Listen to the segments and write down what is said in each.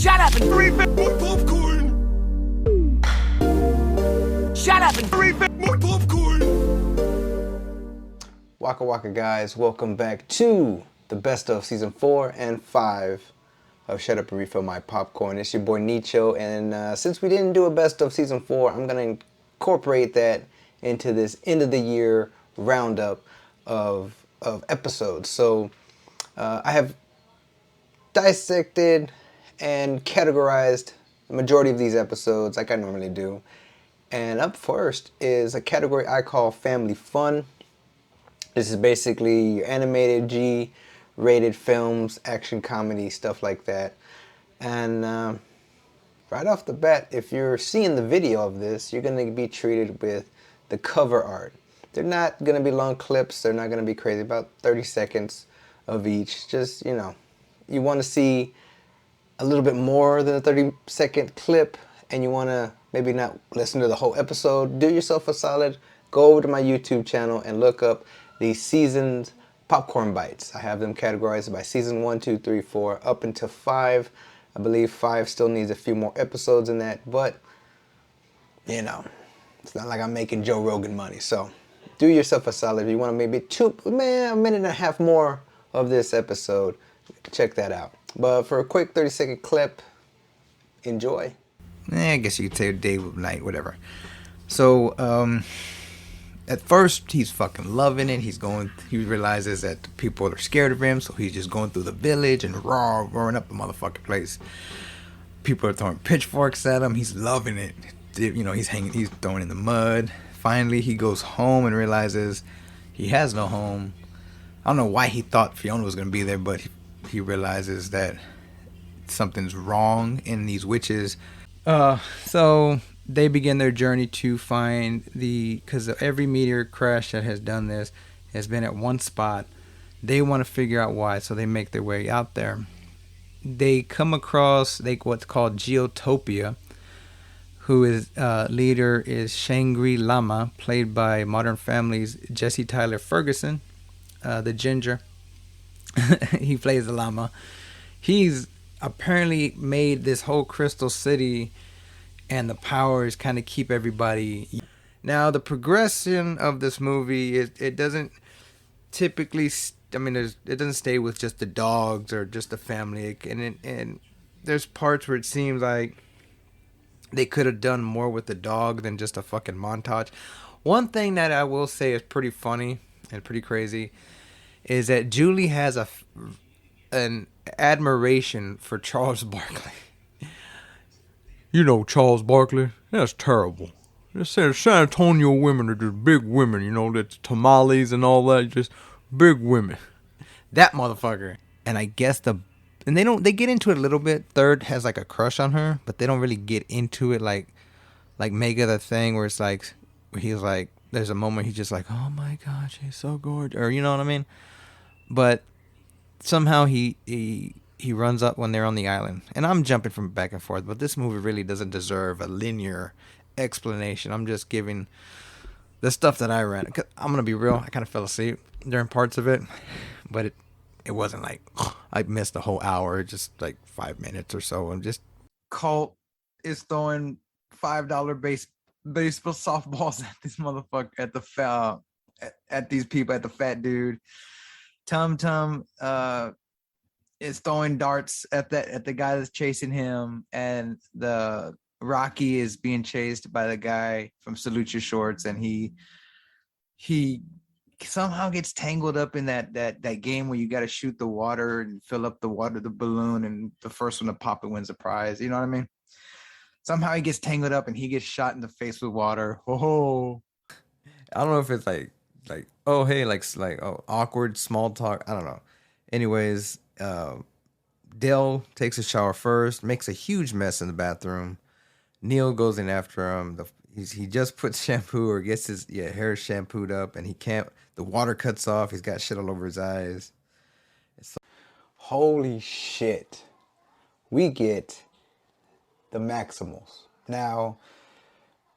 Shut up and refill more popcorn! Shut up and refill more popcorn! Waka Waka guys, welcome back to the best of season 4 and 5 of Shut Up and Refill My Popcorn. It's your boy Nicho, and since we didn't do a best of season 4, I'm going to incorporate that into this end of the year roundup of episodes. So I have dissected and categorized the majority of these episodes like I normally do. And up first is a category I call Family Fun. This is basically your animated G-rated films, action comedy, stuff like that. And right off the bat, if you're seeing the video of this, you're going to be treated with the cover art. They're not going to be long clips. They're not going to be crazy. About 30 seconds of each. Just, you know, you want to see a little bit more than a 30-second clip, and you want to maybe not listen to the whole episode. Do yourself a solid. Go over to my YouTube channel and look up the seasoned popcorn bites. I have them categorized by season 1, 2, 3, 4, up until 5. I believe 5 still needs a few more episodes in that, but, you know, it's not like I'm making Joe Rogan money. So do yourself a solid. If you want to maybe a minute and a half more of this episode, check that out. But for a quick 30-second clip, enjoy. I guess you could say day, night, whatever. So, at first, he's fucking loving it. He realizes that the people are scared of him, so he's just going through the village and roaring up the motherfucking place. People are throwing pitchforks at him. He's loving it. You know, he's throwing in the mud. Finally, he goes home and realizes he has no home. I don't know why he thought Fiona was going to be there, but he realizes that something's wrong in these witches. So they begin their journey to find because every meteor crash that has done this has been at one spot. They want to figure out why, so they make their way out there. They come across what's called Geotopia, who is leader is Shangri Lama, played by Modern Family's Jesse Tyler Ferguson, the ginger. He plays the llama. He's apparently made this whole crystal city, and the powers kind of keep everybody. Now, the progression of this movie, it doesn't typically, it doesn't stay with just the dogs or just the family. And there's parts where it seems like they could have done more with the dog than just a fucking montage. One thing that I will say is pretty funny and pretty crazy is that Julie has an admiration for Charles Barkley. You know Charles Barkley? That's terrible. They said San Antonio women are just big women, you know, that's tamales and all that, just big women. That motherfucker. And I guess they get into it a little bit. Third has like a crush on her, but they don't really get into it like Mega the Thing, where it's like, where he's like, there's a moment he's just like, oh my god, she's so gorgeous, or you know what I mean? But somehow he runs up when they're on the island. And I'm jumping from back and forth, but this movie really doesn't deserve a linear explanation. I'm just giving the stuff that I read. I'm going to be real, I kind of fell asleep during parts of it, but it wasn't like I missed a whole hour, just like 5 minutes or so. I'm just Colt is throwing $5 baseball softballs at this motherfucker, at these people, at the fat dude. Tum Tum is throwing darts at the guy that's chasing him, and the Rocky is being chased by the guy from Salute Your Shorts, and he somehow gets tangled up in that game where you got to shoot the water and fill up the balloon, and the first one to pop it wins the prize. You know what I mean? Somehow he gets tangled up and he gets shot in the face with water. Oh, I don't know if it's like oh hey, awkward small talk. I don't know. Anyways, Dale takes a shower first, makes a huge mess in the bathroom. Neil goes in after him. He just puts shampoo or gets his hair shampooed up, and he can't. The water cuts off. He's got shit all over his eyes. Holy shit. We get the Maximals. Now,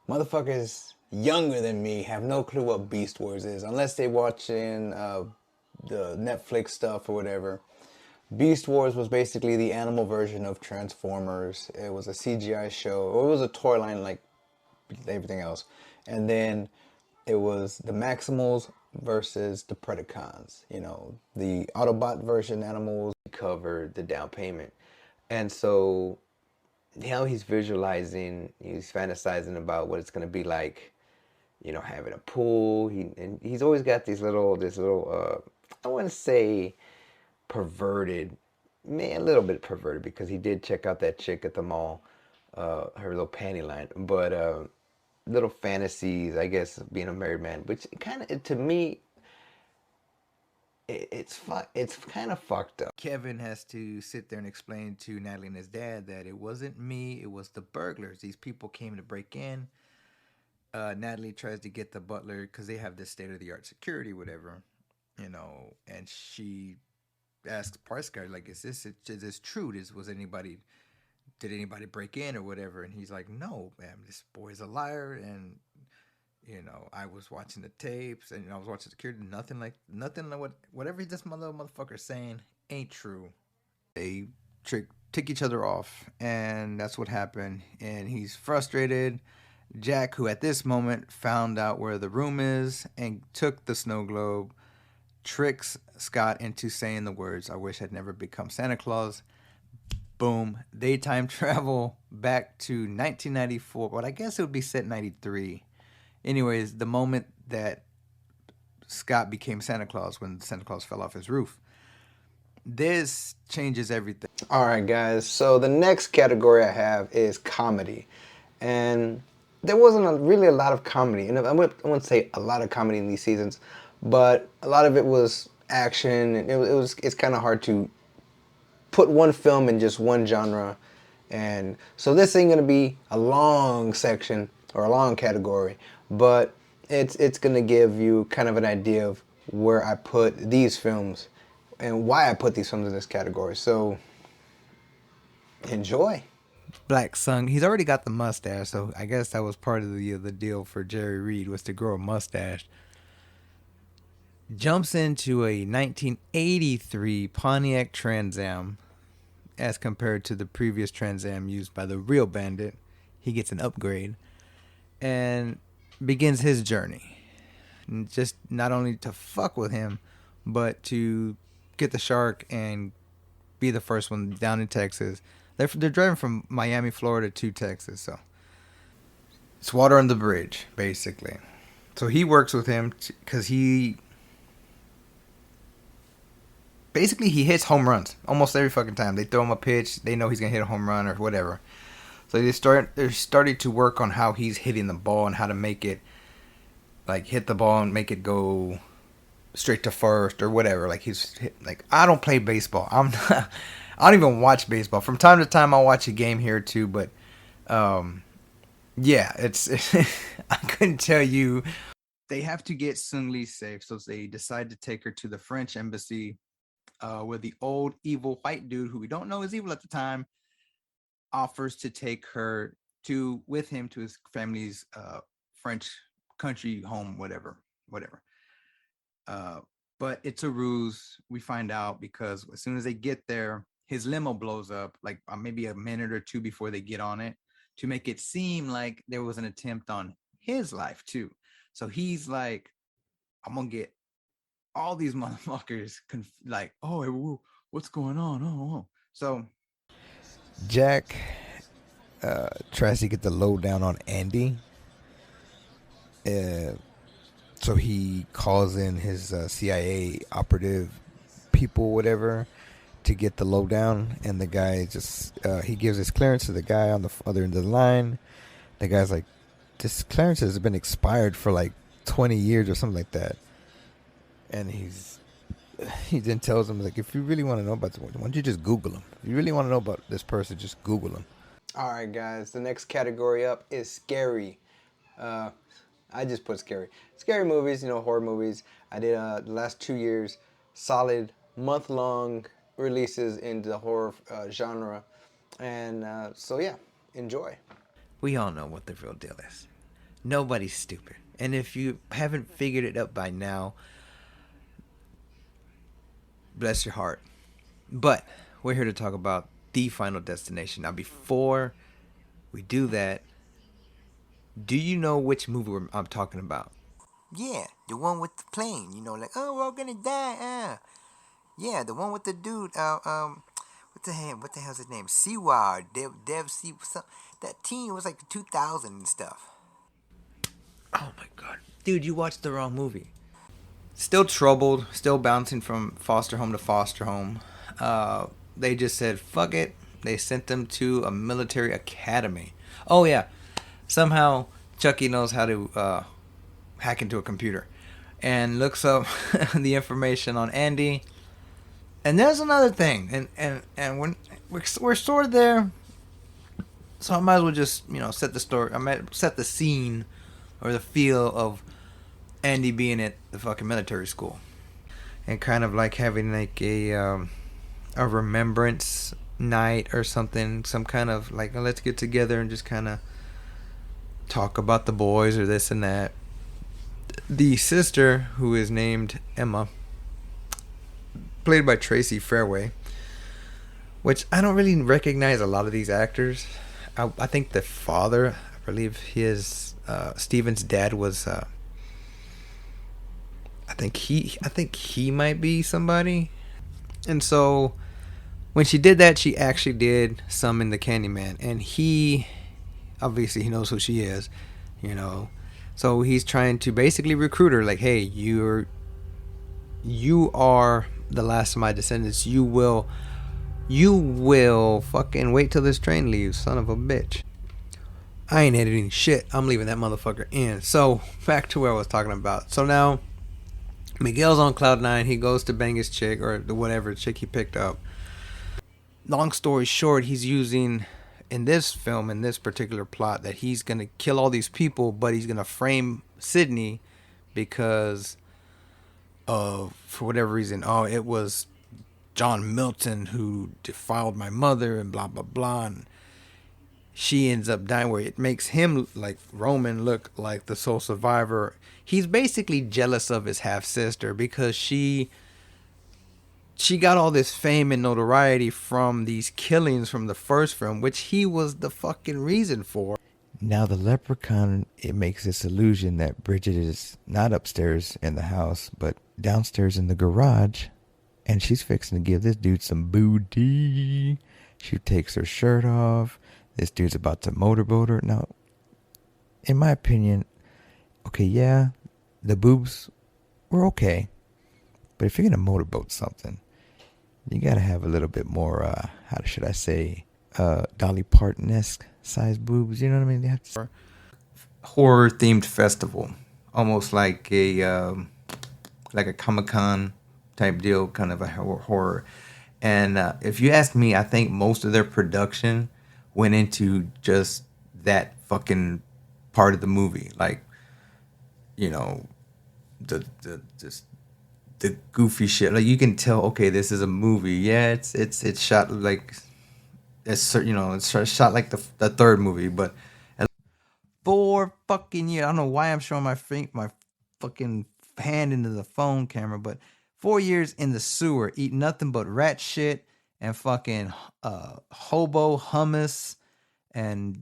motherfuckers younger than me have no clue what Beast Wars is, unless they watching the Netflix stuff or whatever. Beast Wars was basically the animal version of Transformers. It was a CGI show, or it was a toy line like everything else. And then it was the Maximals versus the Predacons. You know, the Autobot version animals covered the down payment. And so now he's visualizing, he's fantasizing about what it's going to be like, you know, having a pool. He's always got this little I want to say perverted, man, a little bit perverted, because he did check out that chick at the mall, her little panty line, but little fantasies, I guess, of being a married man, which kind of, to me, it's kind of fucked up. Kevin has to sit there and explain to Natalie and his dad that it wasn't me, it was the burglars. These people came to break in. Natalie tries to get the butler because they have this state-of-the-art security, whatever, you know, and she asks Parsky, like, is this true? Did anybody break in or whatever? And he's like, no, man, this boy's a liar, and you know, I was watching the tapes, and I was watching security. Nothing like whatever this little motherfucker's saying ain't true. They tick each other off, and that's what happened. And he's frustrated. Jack, who at this moment found out where the room is and took the snow globe, tricks Scott into saying the words, "I wish I'd never become Santa Claus." Boom. They time travel back to 1994. But I guess it would be set 93. Anyways, the moment that Scott became Santa Claus, when Santa Claus fell off his roof. This changes everything. All right, guys. So the next category I have is comedy. And there wasn't really a lot of comedy. And I wouldn't say a lot of comedy in these seasons, but a lot of it was action. And it's kind of hard to put one film in just one genre. And so this ain't going to be a long section or a long category, but it's going to give you kind of an idea of where I put these films and why I put these films in this category. So enjoy. Black Sun, he's already got the mustache, so I guess that was part of the deal for Jerry Reed, was to grow a mustache. Jumps into a 1983 Pontiac Trans Am as compared to the previous Trans Am used by the real Bandit. He gets an upgrade and begins his journey. And just not only to fuck with him, but to get the shark and be the first one down in Texas. They're driving from Miami, Florida to Texas, so it's water on the bridge, basically. So he works with him because he hits home runs almost every fucking time. They throw him a pitch, they know he's gonna hit a home run or whatever. So they're starting to work on how he's hitting the ball and how to make it, like, hit the ball and make it go straight to first or whatever. Like, I don't play baseball. I don't even watch baseball. From time to time, I'll watch a game here or two, but yeah, it's I couldn't tell you. They have to get Sung Lee safe, so they decide to take her to the French embassy, where the old evil white dude, who we don't know is evil at the time, offers to take her with him to his family's French country home, whatever. But it's a ruse. We find out because as soon as they get there, his limo blows up, like maybe a minute or two before they get on it, to make it seem like there was an attempt on his life too. So he's like, I'm gonna get all these motherfuckers like, oh, what's going on? Oh. So Jack tries to get the lowdown on Andy. So he calls in his CIA operative people, whatever, to get the lowdown. And the guy just, he gives his clearance to the guy on the other end of the line. The guy's like, this clearance has been expired for like 20 years or something like that. And he then tells him, like, if you really want to know about this, why don't you just Google him? If you really want to know about this person, just Google him. All right, guys. The next category up is scary. I just put scary. Scary movies, horror movies. I did the last 2 years, solid month-long releases in the horror genre. And so, yeah, enjoy. We all know what the real deal is. Nobody's stupid. And if you haven't figured it out by now, bless your heart. But we're here to talk about the Final Destination. Now, before we do that, do you know which movie I'm talking about? Yeah, the one with the plane. You know, like, oh, we're all gonna die. Yeah, the one with the dude. What the hell's his name? Siwa, Dev C. That team was like 2000 and stuff. Oh my god. Dude, you watched the wrong movie. Still troubled, still bouncing from foster home to foster home. They just said, fuck it. They sent them to a military academy. Oh, yeah. Somehow, Chucky knows how to hack into a computer and looks up the information on Andy. And there's another thing. And when we're sort of there. So I might as well just, set the story. I might set the scene or the feel of Andy being at the fucking military school, and kind of like having like a remembrance night or something, some kind of like, let's get together and just kind of talk about the boys or this and that. The sister, who is named Emma, played by Tracy Fairway, which I don't really recognize a lot of these actors. I think the father, I believe Steven's dad was. I think he might be somebody. And so when she did that, she actually did summon the Candyman, and he knows who she is, So he's trying to basically recruit her, like, hey, you are the last of my descendants. You will fucking wait till this train leaves, son of a bitch. I ain't editing shit. I'm leaving that motherfucker in. So back to where I was talking about. So now Miguel's on cloud nine. He goes to bang his chick, or the whatever chick he picked up. Long story short, he's using, in this film, in this particular plot, that he's going to kill all these people, but he's going to frame Sydney because of, for whatever reason, it was John Milton who defiled my mother and blah, blah, blah. And she ends up dying, where it makes him, like Roman, look like the sole survivor. He's basically jealous of his half-sister because she got all this fame and notoriety from these killings from the first film, which he was the fucking reason for. Now the leprechaun, it makes this illusion that Bridget is not upstairs in the house, but downstairs in the garage, and she's fixing to give this dude some booty. She takes her shirt off. This dude's about to motorboat her. Now, in my opinion, okay, yeah, the boobs were okay. But if you're going to motorboat something, you got to have a little bit more, how should I say, Dolly Parton-esque size boobs. You know what I mean? They have to... Horror-themed festival. Almost like a Comic-Con type deal, kind of a horror. And if you ask me, I think most of their production went into just that fucking part of the movie. Like, the goofy shit. Like, you can tell, okay, this is a movie. Yeah, it's shot like it's shot like the third movie, but 4 fucking years. I don't know why I'm showing my fucking hand into the phone camera, but 4 years in the sewer, eat nothing but rat shit and fucking hobo hummus and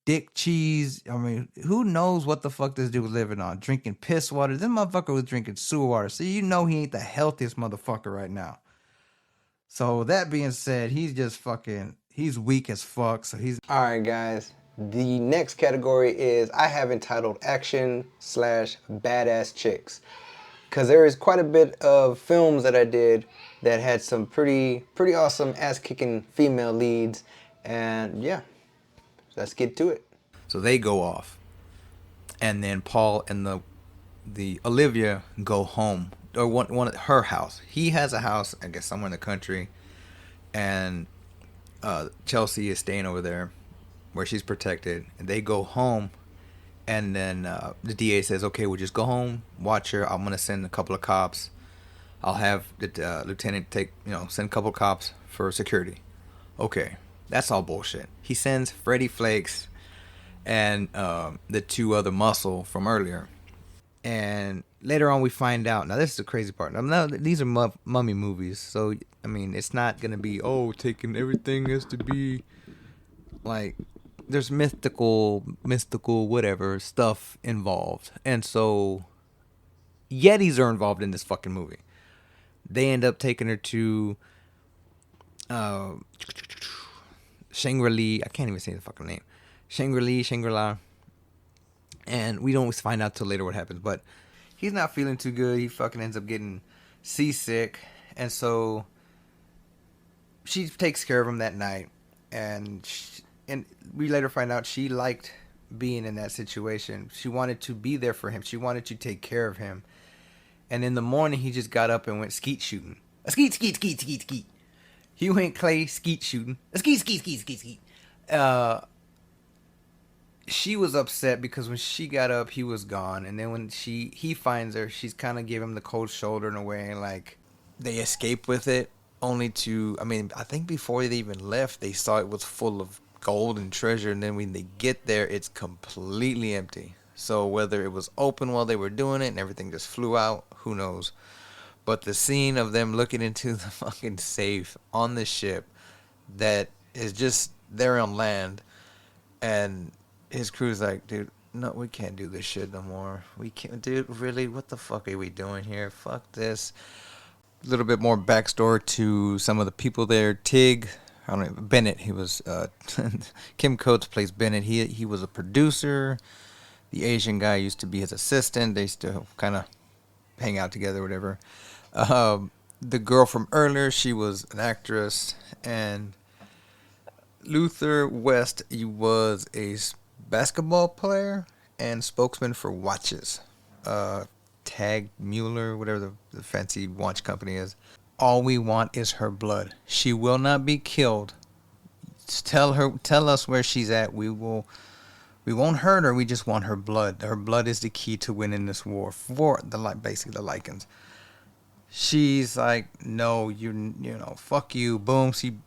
dick cheese. I mean, who knows what the fuck this dude was living on? Drinking piss water. This motherfucker was drinking sewer water. So he ain't the healthiest motherfucker right now. So that being said, he's weak as fuck. So he's... Alright guys, the next category is I have entitled action/badass chicks. Because there is quite a bit of films that I did that had some pretty awesome ass-kicking female leads. And yeah, let's get to it. So they go off, and then Paul and the Olivia go home, or one at her house. He has a house, I guess, somewhere in the country, and Chelsea is staying over there, where she's protected. And they go home, and then the DA says, "Okay, we'll just go home, watch her. I'm gonna send a couple of cops. I'll have the lieutenant send a couple of cops for security." Okay. That's all bullshit. He sends Freddie Flakes and the 2 other muscle from earlier. And later on we find out. Now this is the crazy part. Now these are mummy movies. So I mean, it's not gonna be taking everything has to be like there's mystical whatever stuff involved, and so Yetis are involved in this fucking movie. They end up taking her to uh, Shangri-La. I can't even say the fucking name. Shangri-La. And we don't find out till later what happens. But he's not feeling too good. He fucking ends up getting seasick. And so she takes care of him that night. And we later find out she liked being in that situation. She wanted to be there for him. She wanted to take care of him. And in the morning, he just got up and went skeet shooting. A skeet. He went clay skeet shooting. A skeet. She was upset because when she got up, he was gone. And then when he finds her, she's kind of giving him the cold shoulder in a way. Like, they escape with it only to, I mean, I think before they even left, they saw it was full of gold and treasure. And then when they get there, it's completely empty. So whether it was open while they were doing it and everything just flew out, who knows. But the scene of them looking into the fucking safe on the ship that is just there on land, and his crew's like, dude, no, we can't do this shit no more. We can't, dude, really? What the fuck are we doing here? Fuck this. A little bit more backstory to some of the people there. Tig, I don't know, Bennett, he was, Kim Coates plays Bennett. He was a producer. The Asian guy used to be his assistant. They used to kind of hang out together, whatever. The girl from earlier, she was an actress. And Luther West, he was a basketball player and spokesman for watches. Tag Mueller, whatever the fancy watch company is. All we want is her blood. She will not be killed. Just tell us where she's at. We won't hurt her. We just want her blood. Her blood is the key to winning this war for basically the Lycans. She's like, no, you know, fuck you. Boom. She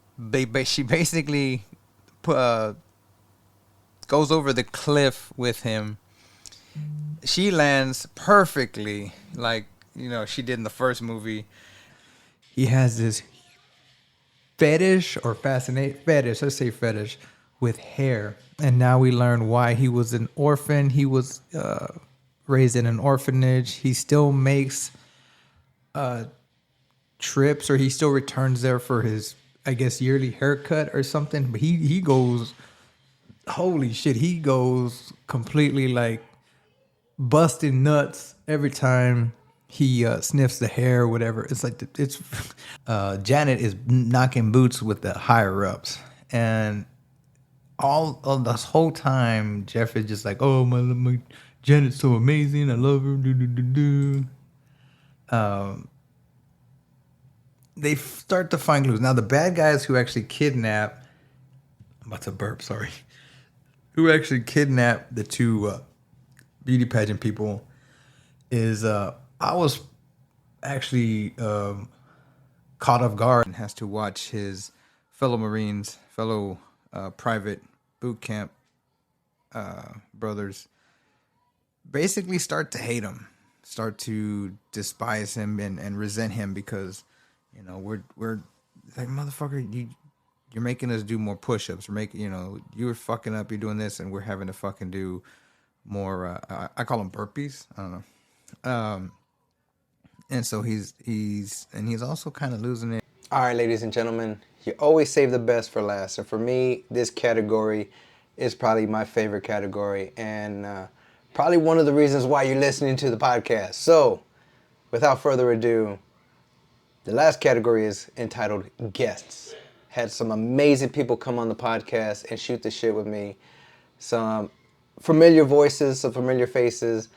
basically goes over the cliff with him. She lands perfectly, like, you know, she did in the first movie. He has this fetish let's say fetish, with hair. And now we learn why he was an orphan. He was raised in an orphanage. He still makes trips, or he still returns there for his, I guess, yearly haircut or something. But he goes, holy shit, he goes completely like busting nuts every time he sniffs the hair or whatever. It's like Janet is knocking boots with the higher ups, and all of this whole time Jeff is just like, oh, my Janet's so amazing, I love her. They start to find clues. Now the bad guys who actually kidnap, I'm about to burp, sorry, who actually kidnap the two beauty pageant people is I was actually caught off guard and has to watch his fellow Marines, private boot camp brothers basically start to hate him, start to despise him and resent him because, you know, we're like, motherfucker, you're making us do more push-ups. We're making, you know, you were fucking up, you're doing this, and we're having to fucking do more, I call them burpees. I don't know. And so he's also kind of losing it. All right, ladies and gentlemen, you always save the best for last. And for me, this category is probably my favorite category, and probably one of the reasons why you're listening to the podcast. So, without further ado, the last category is entitled Guests. Had some amazing people come on the podcast and shoot the shit with me. Some familiar voices, some familiar faces,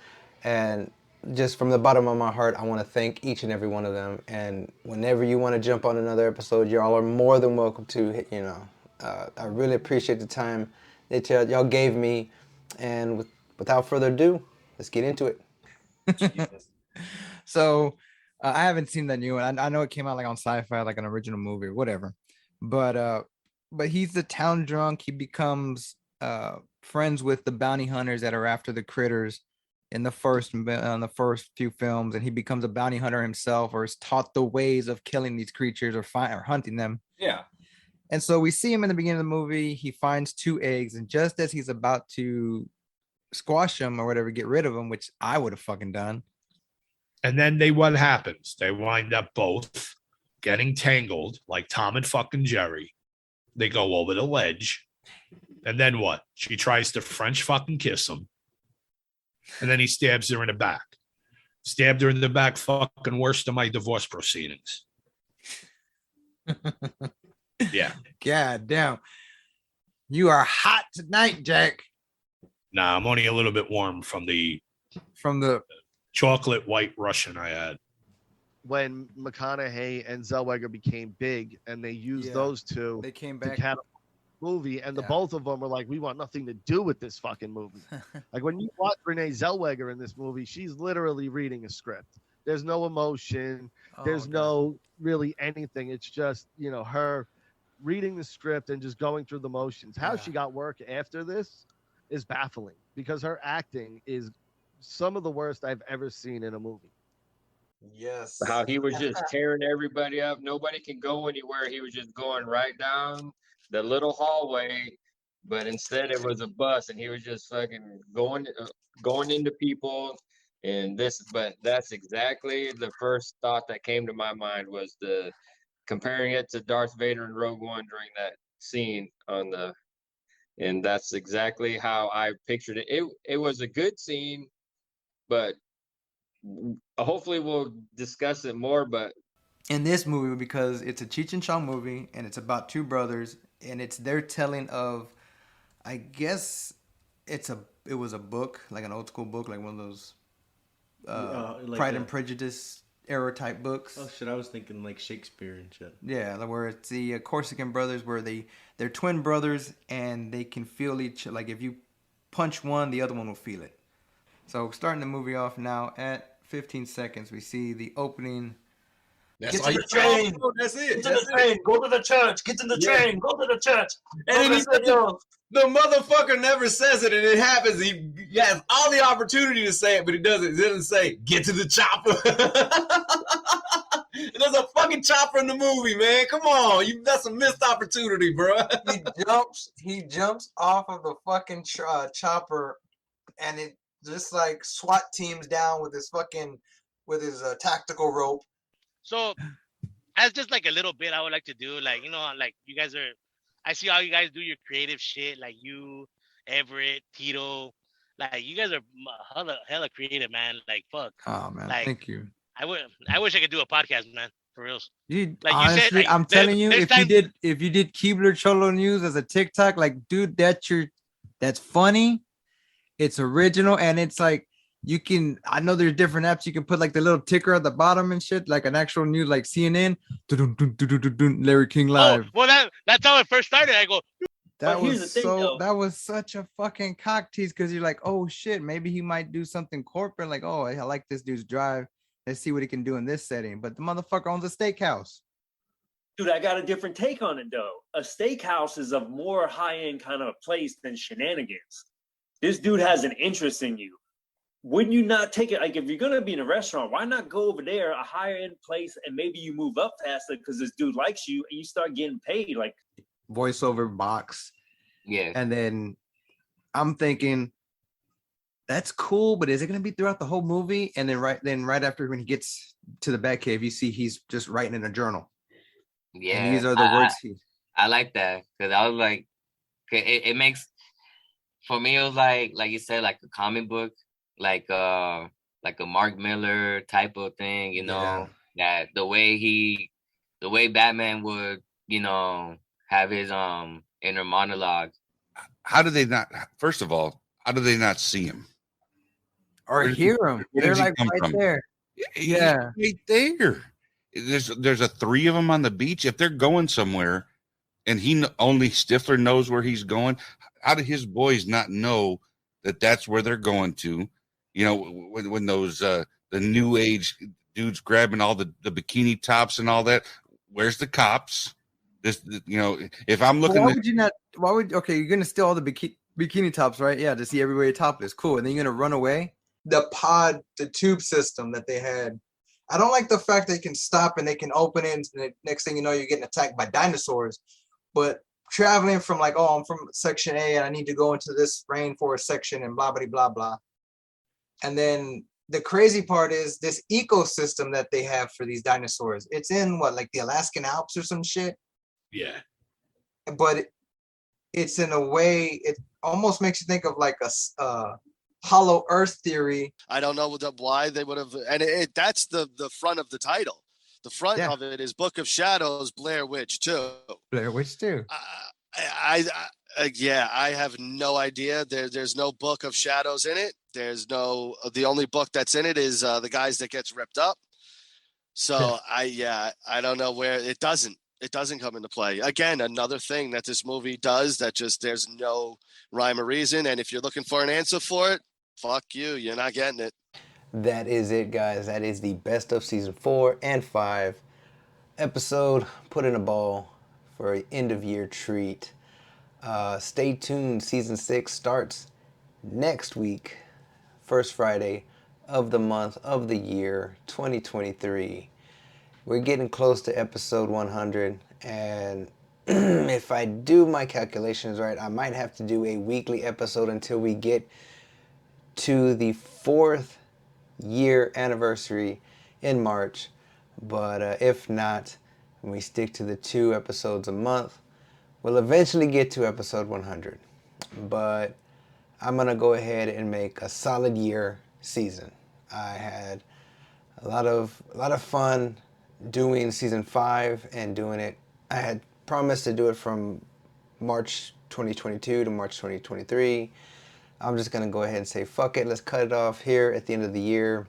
and just from the bottom of my heart, I want to thank each and every one of them. And whenever you want to jump on another episode, y'all are more than welcome to. You know, I really appreciate the time that y'all gave me. And without further ado, let's get into it. So I haven't seen that new one. I know it came out like on Sci-Fi, like an original movie or whatever. But he's the town drunk. He becomes friends with the bounty hunters that are after the critters in the first few films, and he becomes a bounty hunter himself, or is taught the ways of killing these creatures or hunting them. Yeah. And so we see him in the beginning of the movie. He finds 2 eggs, and just as he's about to squash them or whatever, get rid of them, which I would have fucking done. And then what happens? They wind up both getting tangled like Tom and fucking Jerry. They go over the ledge. And then what? She tries to French fucking kiss him. And then he stabs her in the back. Stabbed her in the back, fucking worse than my divorce proceedings. Yeah. God damn. You are hot tonight, Jack. Nah, I'm only a little bit warm from the chocolate white Russian I had. When McConaughey and Zellweger became big, and they used those two, they came to back. catapult the movie, and the both of them were like, "We want nothing to do with this fucking movie." Like when you watch Renee Zellweger in this movie, she's literally reading a script. There's no emotion. There's no really anything. It's just her reading the script and just going through the motions. How she got work after this is baffling, because her acting is some of the worst I've ever seen in a movie. Yes. How he was just tearing everybody up. Nobody could go anywhere. He was just going right down the little hallway, but instead it was a bus, and he was just fucking going into people. And but that's exactly the first thought that came to my mind, was comparing it to Darth Vader and Rogue One during that scene and that's exactly how I pictured it. It was a good scene, but hopefully we'll discuss it more. But in this movie, because it's a Cheech and Chong movie, and it's about 2 brothers, and it's their telling of, I guess it was a book, like an old school book, like one of those like Pride and Prejudice era type books. Oh shit, I was thinking like Shakespeare and shit. Yeah, where it's the Corsican brothers, where they're twin brothers, and they can feel like if you punch one, the other one will feel it. So starting the movie off now at 15 seconds, we see the opening. Get to the train. That's it. Get to the train. Go to the church. Get to the train. Go to the church. And then he said, the motherfucker never says it, and it happens. He has all the opportunity to say it, but he doesn't. He doesn't say, get to the chopper. There's a fucking chopper in the movie, man. Come on. That's a missed opportunity, bro. He jumps off of the fucking chopper, and it just like SWAT teams down with his tactical rope. So, as just like a little bit, I would like to do, like, like you guys I see how you guys do your creative shit, like you, Everett, Tito, like you guys are hella creative, man. Like, fuck. Oh man, like, thank you. I wish I could do a podcast, man, for reals. Dude, like honestly, you said, like, I'm telling you, if you did Keebler Cholo News as a TikTok, like, dude, that's funny. It's original, and it's like, I know there's different apps you can put like the little ticker at the bottom and shit, like an actual news, like CNN, Larry King Live. Oh, well, that's how it first started. I go, that was such a fucking cock tease, because you're like, oh shit, maybe he might do something corporate, like, oh, I like this dude's drive. Let's see what he can do in this setting. But the motherfucker owns a steakhouse. Dude, I got a different take on it though. A steakhouse is a more high-end kind of place than shenanigans. This dude has an interest in you. Wouldn't you not take it? Like, if you're gonna be in a restaurant, why not go over there, a higher end place, and maybe you move up faster because this dude likes you and you start getting paid? Like, voiceover box. Yeah. And then I'm thinking, that's cool, but is it gonna be throughout the whole movie? And then right after, when he gets to the Batcave, you see he's just writing in a journal. Yeah. And these are the words I like that, because I was like, it makes, for me, it was like you said, like a comic book. Like a Mark Miller type of thing, that the way Batman would, have his inner monologue. How do they not? First of all, how do they not see him or hear him? They're like right there. Yeah, right there. There's a 3 of them on the beach. If they're going somewhere, and only Stifler knows where he's going, how do his boys not know that that's where they're going to? When those the new age dudes grabbing all the bikini tops and all that, where's the cops? If I'm looking, okay, you're gonna steal all the bikini tops, right? Yeah, to see everywhere you're topless, cool. And then you're gonna run away. the tube system that they had. I don't like the fact they can stop and they can open it, and the next thing you know, you're getting attacked by dinosaurs. But traveling from like, oh, I'm from section A and I need to go into this rainforest section and blah, blah, blah, blah. And then the crazy part is this ecosystem that they have for these dinosaurs. It's in what, like the Alaskan Alps or some shit? Yeah. But it's in a way, it almost makes you think of like a hollow earth theory. I don't know why they would have, and that's the front of the title. The front of it is Book of Shadows, Blair Witch 2. Blair Witch 2. I have no idea. There's no Book of Shadows in it. There's no. The only book that's in it is the guys that gets ripped up. So I don't know where it doesn't. It doesn't come into play. Again, another thing that this movie does that just there's no rhyme or reason. And if you're looking for an answer for it, fuck you. You're not getting it. That is it, guys. That is the best of season 4 and 5 episode. Put in a ball for an end of year treat. Stay tuned. Season 6 starts next week, first Friday of the month of the year 2023. We're getting close to episode 100, and if I do my calculations right, I might have to do a weekly episode until we get to the 4th year anniversary in March. But if not, and we stick to the 2 episodes a month, we'll eventually get to episode 100. But I'm gonna go ahead and make a solid year season. I had a lot of fun doing season 5 and doing it. I had promised to do it from March 2022 to March 2023. I'm just gonna go ahead and say fuck it. Let's cut it off here at the end of the year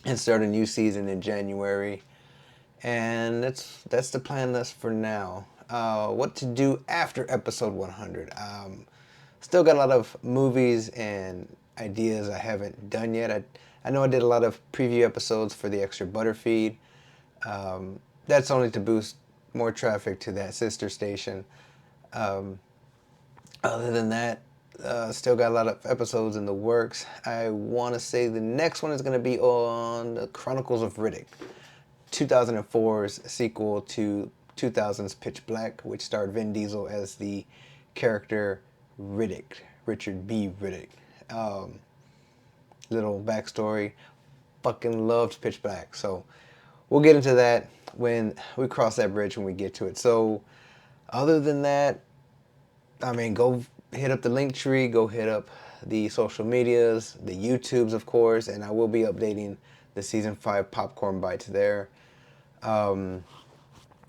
and start a new season in January. And that's the plan list for now. What to do after episode 100? Still got a lot of movies and ideas I haven't done yet. I know I did a lot of preview episodes for the extra butter feed. That's only to boost more traffic to that sister station. Other than that, still got a lot of episodes in the works. I want to say the next one is going to be on the Chronicles of Riddick, 2004's sequel to 2000's Pitch Black, which starred Vin Diesel as the character Riddick, Richard B. Riddick. Little backstory, fucking loved Pitch Black. So we'll get into that when we cross that bridge when we get to it. So other than that, I mean, go hit up the link tree, go hit up the social medias, the YouTubes, of course, and I will be updating the season 5 popcorn bites there.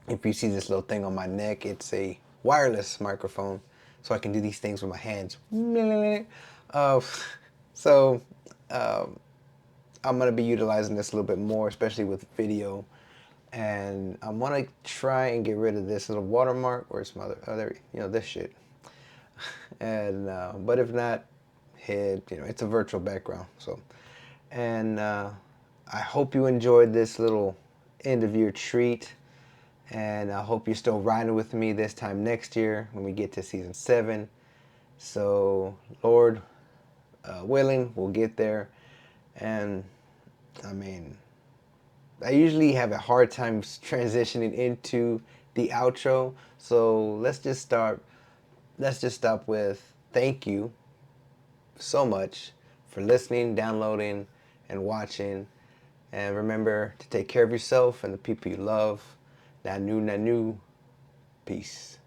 If you see this little thing on my neck, it's a wireless microphone, so I can do these things with my hands. I'm going to be utilizing this a little bit more, especially with video. And I want to try and get rid of this little watermark or some other this shit. And but if not, it's a virtual background. So, and I hope you enjoyed this little end of year treat. And I hope you're still riding with me this time next year when we get to season 7. So, Lord willing, we'll get there. And I mean, I usually have a hard time transitioning into the outro. So let's just stop with thank you so much for listening, downloading, and watching. And remember to take care of yourself and the people you love. Nanu, nanu. Peace.